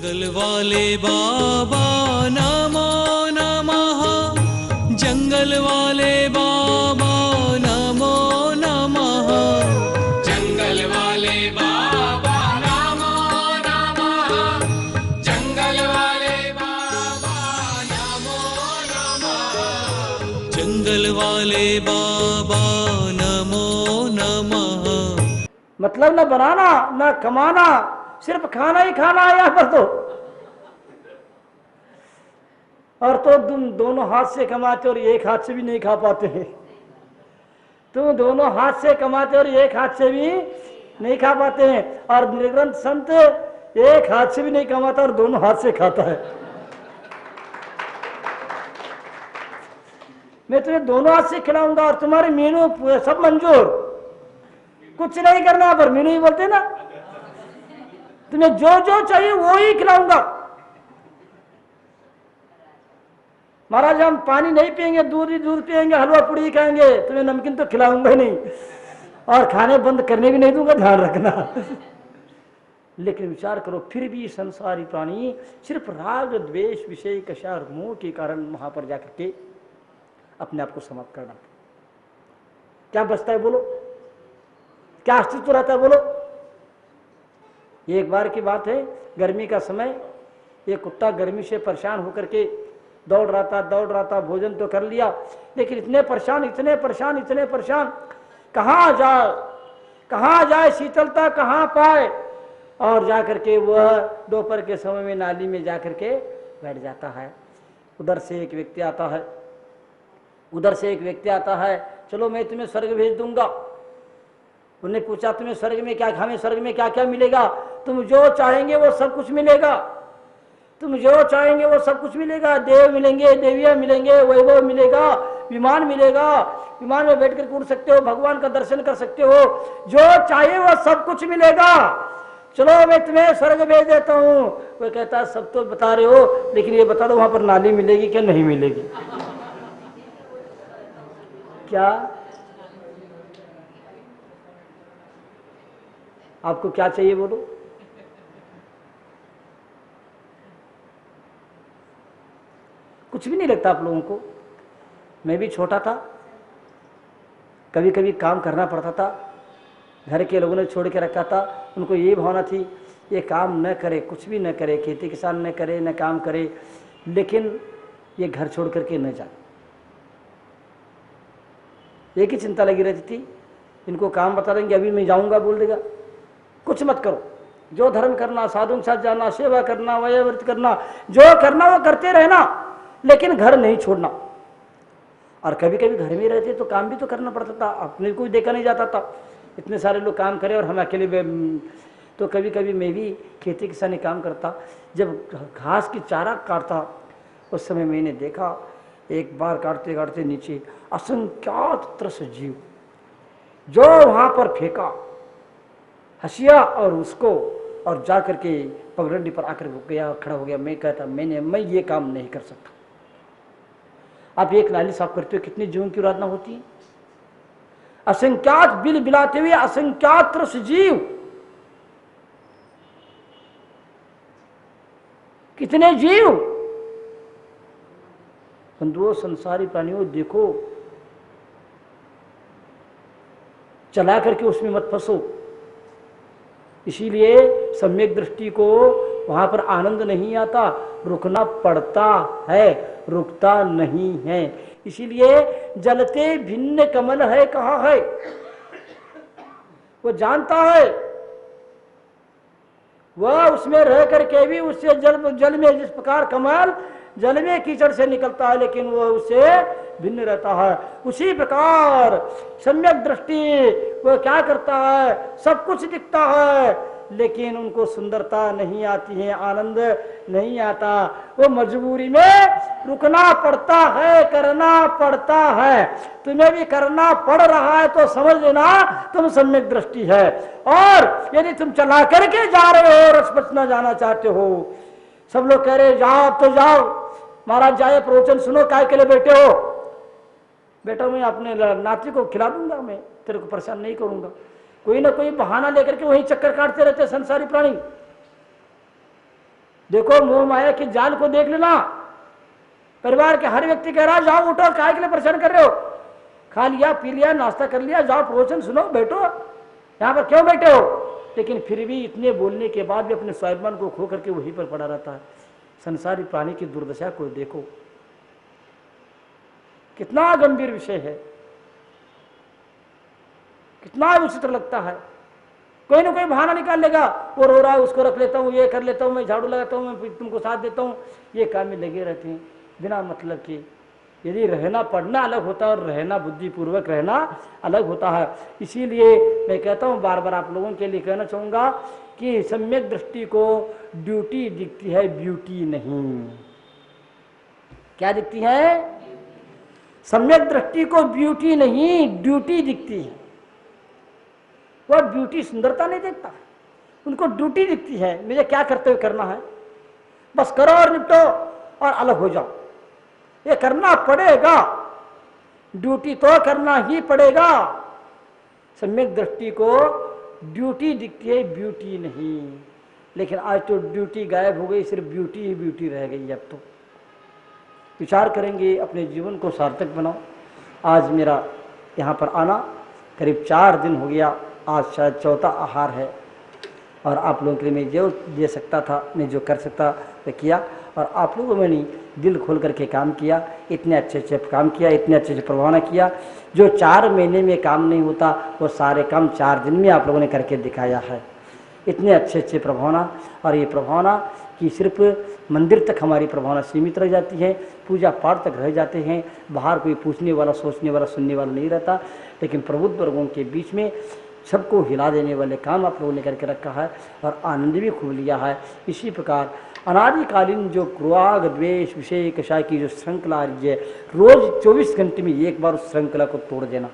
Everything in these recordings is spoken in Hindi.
जंगल वाले बाबा नमो नमः, जंगल वाले बाबा नमो नमः, जंगल वाले बाबा नमो नमः, जंगल वाले बाबा नमो नमः, जंगल वाले बाबा नमो नमः। मतलब न बनाना न कमाना, सिर्फ खाना ही खाना है यहाँ पर तो। और तो तुम दोनों हाथ से कमाते और एक हाथ से भी नहीं खा पाते हैं। तुम दोनों हाथ से कमाते और एक हाथ से भी नहीं खा पाते हैं। और निर्ग्रंथ संत एक हाथ से भी नहीं कमाता और दोनों हाथ से खाता है। मैं तुम्हें दोनों हाथ से खिलाऊंगा और तुम्हारे मीनू सब मंजूर, कुछ नहीं करना। पर मीनू ही बोलते ना, तुम्हें जो जो चाहिए वो ही खिलाऊंगा। महाराज हम पानी नहीं पियेंगे, दूध ही दूध पियेंगे, हलवा पूड़ी ही खाएंगे, तुम्हें नमकीन तो खिलाऊंगा ही नहीं और खाने बंद करने भी नहीं दूंगा, ध्यान रखना। लेकिन विचार करो, फिर भी संसारी प्राणी सिर्फ राग द्वेष विषय कषा और मोह के कारण वहां पर जाकर के अपने आप को समाप्त करना। क्या बचता है बोलो? क्या अस्तित्व रहता है बोलो? एक बार की बात है, गर्मी का समय, एक कुत्ता गर्मी से परेशान होकर के दौड़ रहा था। भोजन तो कर लिया, लेकिन इतने परेशान, कहाँ जाए शीतलता कहाँ पाए। और जाकर के वह दोपहर के समय में नाली में जाकर के बैठ जाता है। उधर से एक व्यक्ति आता है, चलो मैं तुम्हें स्वर्ग भेज दूंगा। उन्हें पूछा तुम्हें स्वर्ग में क्या, हमें स्वर्ग में क्या क्या मिलेगा? तुम जो चाहेंगे वो सब कुछ मिलेगा, तुम जो चाहेंगे वो सब कुछ मिलेगा। देव मिलेंगे, देवियां मिलेंगे, वैभव मिलेगा, विमान मिलेगा, विमान में बैठ कर उड़ सकते हो, भगवान का दर्शन कर सकते हो, जो चाहिए वो सब कुछ मिलेगा। चलो मैं तुम्हें स्वर्ग भेज देता हूँ। वो कहता सब तो बता रहे हो, लेकिन ये बता दो वहां पर नाली मिलेगी क्या नहीं मिलेगी? क्या आपको क्या चाहिए बोलो? कुछ भी नहीं लगता आप लोगों को? मैं भी छोटा था, कभी कभी काम करना पड़ता था, घर के लोगों ने छोड़ के रखा था। उनको ये भावना थी ये काम न करे, कुछ भी न करे, खेती किसान न करे, न काम करे, लेकिन ये घर छोड़ करके न जाए। एक ही चिंता लगी रहती थी, इनको काम बता देंगे अभी मैं जाऊंगा बोल देगा, कुछ मत करो, जो धर्म करना, साधु के साथ जाना, सेवा करना, वयोवृत्ति करना, जो करना वो करते रहना, लेकिन घर नहीं छोड़ना। और कभी कभी घर में रहते तो काम भी तो करना पड़ता था, अपने को देखा नहीं जाता था, इतने सारे लोग काम करे और हम अकेले। तो कभी कभी मैं भी खेती किसानी काम करता, जब घास की चारा काटता उस समय मैंने देखा एक बार काटते काटते नीचे असंख्यात त्रस जीव जो वहां पर फेंका हसिया और उसको, और जाकर के पगडंडी पर आकर रुक गया और खड़ा हो गया। मैं कहता मैं ये काम नहीं कर सकता। आप एक नाली साफ करते हो, कितनी जीवों की उराधना होती है? असंख्यात बिल बिलाते हुए असंख्यात त्रस जीव, कितने जीव। बंधुओं, संसारी प्राणियों, देखो, चला करके उसमें मत फंसो। इसीलिए सम्यक दृष्टि को वहां पर आनंद नहीं आता, रुकना पड़ता है, रुकता नहीं है। इसीलिए जलते भिन्न कमल है कहाँ है, वो जानता है। वह उसमें रह करके भी उससे जल में जिस प्रकार कमल जल में कीचड़ से निकलता है, लेकिन वह उससे भिन्न रहता है, उसी प्रकार सम्यक दृष्टि वह क्या करता है, सब कुछ दिखता है, लेकिन उनको सुंदरता नहीं आती है, आनंद नहीं आता। वो मजबूरी में रुकना पड़ता है, करना पड़ता है। तुम्हें भी करना पड़ रहा है तो समझ लेना तुम सम्यक दृष्टि है। और यदि तुम चला करके जा रहे हो, रसपथ न जाना चाहते हो, सब लोग कह रहे जाओ तो जाओ, महाराज जाए प्रवचन सुनो, काय के लिए बैठे हो? बेटा मैं अपने नाती को खिला दूंगा, मैं तेरे को परेशान नहीं करूंगा। कोई ना कोई बहाना लेकर के वही चक्कर काटते रहते संसारी प्राणी। देखो मोह माया के जाल को देख लेना। परिवार के हर व्यक्ति कह रहा है जाओ उठो, काय के लिए परेशान कर रहे हो, खा लिया पी लिया नाश्ता कर लिया, जाओ प्रवचन सुनो, बैठो, यहाँ पर क्यों बैठे हो। लेकिन फिर भी इतने बोलने के बाद भी अपने स्वाभिमान को खो करके वहीं पर पड़ा रहता है। संसारी प्राणी की दुर्दशा को देखो, कितना गंभीर विषय है, कितना विचित्र लगता है। कोई ना कोई बहाना निकाल लेगा, वो रो रहा है उसको रख लेता हूँ, ये कर लेता हूँ, मैं झाड़ू लगाता हूँ, मैं तुमको साथ देता हूँ, ये काम में लगे रहते हैं बिना मतलब के। यदि रहना पढ़ना अलग होता है और रहना बुद्धिपूर्वक रहना अलग होता है। इसीलिए मैं कहता हूँ बार बार आप लोगों के लिए कहना चाहूँगा कि सम्यक दृष्टि को ड्यूटी दिखती है, ब्यूटी नहीं। क्या दिखती है? सम्यक दृष्टि को ब्यूटी नहीं ड्यूटी दिखती है। वह ब्यूटी सुंदरता नहीं देखता, उनको ड्यूटी दिखती है, मुझे क्या करते हुए करना है, बस करो और निपटो और अलग हो जाओ। ये करना पड़ेगा, ड्यूटी तो करना ही पड़ेगा। सम्यक दृष्टि को ड्यूटी दिखती है, ब्यूटी नहीं। लेकिन आज तो ड्यूटी गायब हो गई, सिर्फ ब्यूटी ही ब्यूटी रह गई। अब तो विचार करेंगे, अपने जीवन को सार्थक बनाओ। आज मेरा यहाँ पर आना करीब 4 दिन हो गया, आज शायद चौथा आहार है। और आप लोगों के लिए मैं जो दे सकता था, मैं जो कर सकता मैं किया, और आप लोगों में मैंने दिल खोल करके काम किया। इतने अच्छे काम किया, इतने अच्छे प्रभावना किया। जो 4 महीने में काम नहीं होता वो सारे काम 4 दिन में आप लोगों ने करके दिखाया है। इतने अच्छे प्रभावना, और ये प्रभावना कि सिर्फ मंदिर तक हमारी प्रभावना सीमित रह जाती है, पूजा पाठ तक रह जाते हैं, बाहर कोई पूछने वाला, सोचने वाला, सुनने वाला नहीं रहता। लेकिन प्रबुद्ध वर्गों के बीच में सबको हिला देने वाले काम आप लोगों ने करके रखा है और आनंद भी खूब लिया है। इसी प्रकार अनादिकालीन जो क्रोध द्वेष विषय कषाय की जो श्रृंखला आ रही है, रोज 24 घंटे में एक बार उस श्रृंखला को तोड़ देना।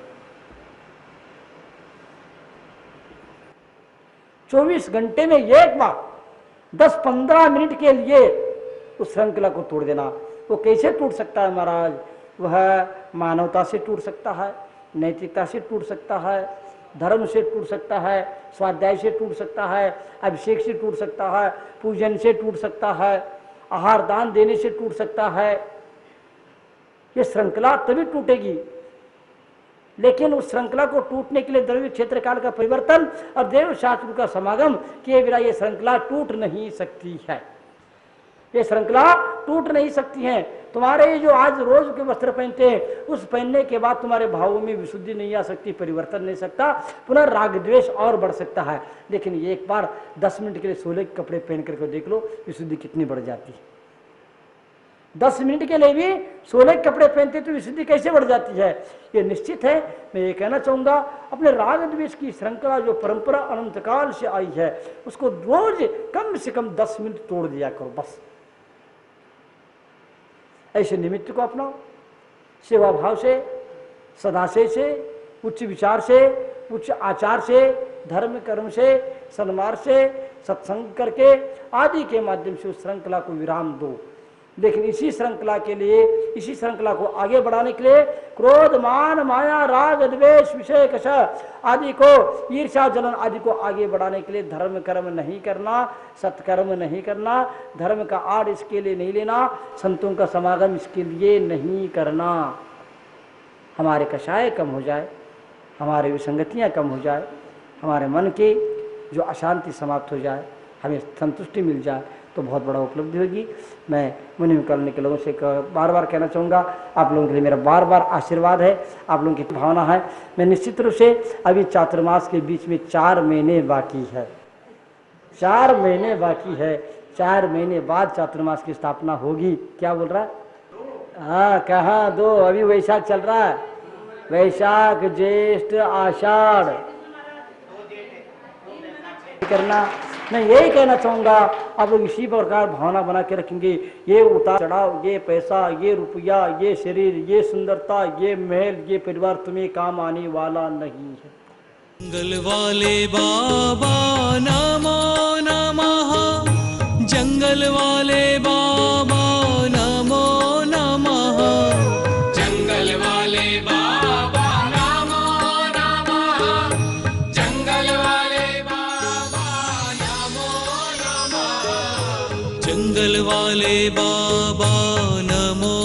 24 घंटे में एक बार 10-15 मिनट के लिए उस श्रृंखला को तोड़ देना। वो कैसे टूट सकता है महाराज? वह मानवता से टूट सकता है, नैतिकता से टूट सकता है, धर्म से टूट सकता है, स्वाध्याय से टूट सकता है, अभिषेक से टूट सकता है, पूजन से टूट सकता है, आहार दान देने से टूट सकता है। ये श्रृंखला तभी टूटेगी। लेकिन उस श्रृंखला को टूटने के लिए द्रव्य क्षेत्र काल का परिवर्तन और देव शास्त्र का समागम किए बिना ये श्रृंखला टूट नहीं सकती है। ये श्रृंखला टूट नहीं सकती है। तुम्हारे जो आज रोज के वस्त्र पहनते हैं, उस पहनने के बाद तुम्हारे भावों में विशुद्धि नहीं आ सकती, परिवर्तन नहीं सकता, पुनः राग द्वेष और बढ़ सकता है। लेकिन एक बार 10 मिनट के लिए 16 के कपड़े पहन करके देख लो, विशुद्धि कितनी बढ़ जाती है। 10 मिनट के लिए भी 16 कपड़े पहनते तो विशुद्धि कैसे बढ़ जाती है? ये निश्चित है। मैं ये कहना चाहूँगा, अपने राग द्वेष की श्रृंखला जो परंपरा अनंत काल से आई है, उसको रोज कम से कम 10 मिनट तोड़ दिया करो बस। ऐसे निमित्त को अपनाओ, सेवा भाव से, सदाशय से, उच्च विचार से, उच्च आचार से, धर्म कर्म से, सन्मार्ग से, सत्संग करके आदि के माध्यम से उस श्रृंखला को विराम दो। लेकिन इसी श्रृंखला के लिए, इसी श्रृंखला को आगे बढ़ाने के लिए क्रोध मान माया राग द्वेष विषय कषाय आदि को, ईर्ष्या जलन आदि को आगे बढ़ाने के लिए धर्म कर्म नहीं करना, सत्कर्म नहीं करना, धर्म का आड़ इसके लिए नहीं लेना, संतों का समागम इसके लिए नहीं करना। हमारे कषाय कम हो जाए, हमारे विसंगतियाँ कम हो जाए, हमारे मन की जो अशांति समाप्त हो जाए, हमें संतुष्टि मिल जाए, तो बहुत बड़ा उपलब्धि होगी। मैं मुनि करने के लोगों से बार बार कहना चाहूँगा, आप लोगों के लिए मेरा बार बार आशीर्वाद है, आप लोगों की भावना है। मैं निश्चित रूप से अभी चातुर्मास के बीच में 4 महीने बाकी है, 4 महीने बाकी है। 4 महीने बाद चातुर्मास की स्थापना होगी। क्या बोल रहा है? हाँ, कहाँ 2? अभी वैशाख चल रहा है, वैशाख ज्येष्ठ आषाढ़ करना। मैं यही कहना चाहूँगा, आप लोग इसी प्रकार भावना बना के रखेंगे। ये उतार चढ़ाव, ये पैसा, ये रुपया, ये शरीर, ये सुंदरता, ये महल, ये परिवार तुम्हें काम आने वाला नहीं है। जंगल वाले बाबा नमो नमः, जंगल वाले बाबा नमो नमः, जंगल वाले बाबा नमो नमः, जंगल वाले बाबा नमो नमः, जंगल जंगल वाले बाबा नमो